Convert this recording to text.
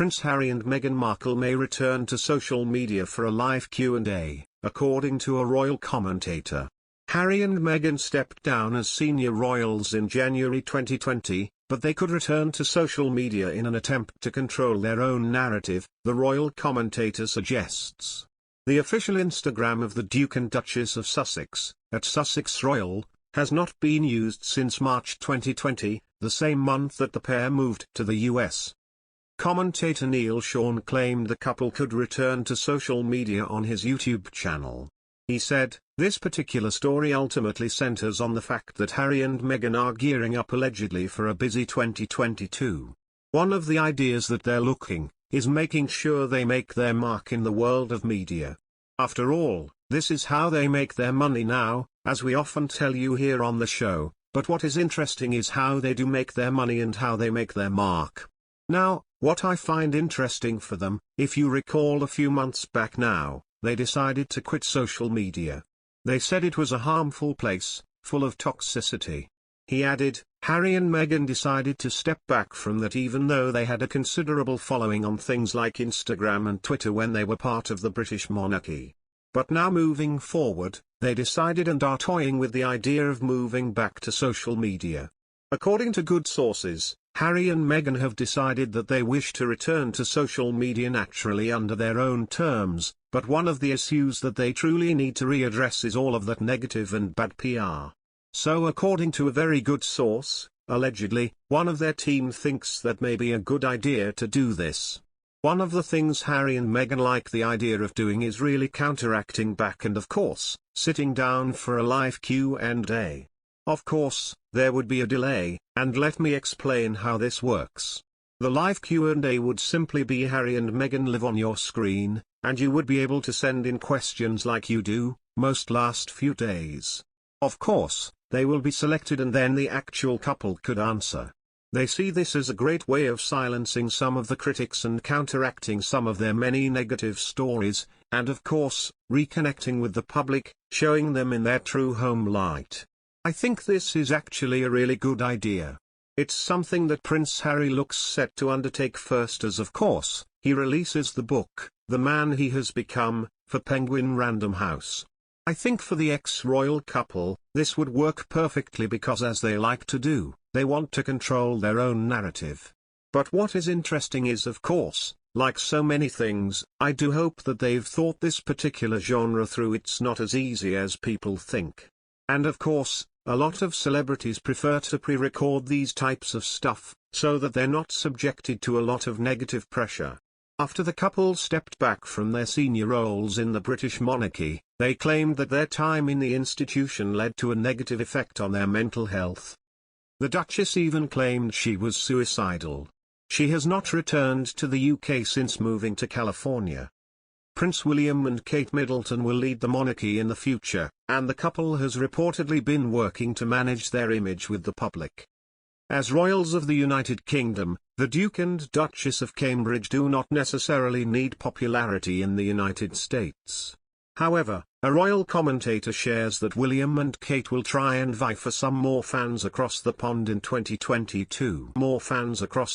Prince Harry and Meghan Markle may return to social media for a live Q&A, according to a royal commentator. Harry and Meghan stepped down as senior royals in January 2020, but they could return to social media in an attempt to control their own narrative, the royal commentator suggests. The official Instagram of the Duke and Duchess of Sussex, @SussexRoyal, has not been used since March 2020, the same month that the pair moved to the US. Commentator Neil Sean claimed the couple could return to social media on his YouTube channel. He said, "This particular story ultimately centers on the fact that Harry and Meghan are gearing up allegedly for a busy 2022. One of the ideas that they're looking is making sure they make their mark in the world of media. After all, this is how they make their money now, as we often tell you here on the show, but what is interesting is how they do make their money and how they make their mark. Now, what I find interesting for them, if you recall a few months back now, they decided to quit social media. They said it was a harmful place, full of toxicity." He added, "Harry and Meghan decided to step back from that even though they had a considerable following on things like Instagram and Twitter when they were part of the British monarchy. But now moving forward, they decided and are toying with the idea of moving back to social media." According to good sources, Harry and Meghan have decided that they wish to return to social media naturally under their own terms, but one of the issues that they truly need to readdress is all of that negative and bad PR. So according to a very good source, allegedly, one of their team thinks that may be a good idea to do this. One of the things Harry and Meghan like the idea of doing is really counteracting back and of course, sitting down for a live Q&A. Of course, there would be a delay, and let me explain how this works. The live Q&A would simply be Harry and Meghan live on your screen, and you would be able to send in questions like you do, most last few days. Of course, they will be selected and then the actual couple could answer. They see this as a great way of silencing some of the critics and counteracting some of their many negative stories, and of course, reconnecting with the public, showing them in their true home light. I think this is actually a really good idea. It's something that Prince Harry looks set to undertake first as of course, he releases the book, The Man He Has Become, for Penguin Random House. I think for the ex-royal couple, this would work perfectly because as they like to do, they want to control their own narrative. But what is interesting is of course, like so many things, I do hope that they've thought this particular genre through. It's not as easy as people think. And of course, a lot of celebrities prefer to pre-record these types of stuff, so that they're not subjected to a lot of negative pressure. After the couple stepped back from their senior roles in the British monarchy, they claimed that their time in the institution led to a negative effect on their mental health. The Duchess even claimed she was suicidal. She has not returned to the UK since moving to California. Prince William and Kate Middleton will lead the monarchy in the future, and the couple has reportedly been working to manage their image with the public. As royals of the United Kingdom, the Duke and Duchess of Cambridge do not necessarily need popularity in the United States. However, a royal commentator shares that William and Kate will try and vie for some more fans across the pond in 2022. More fans across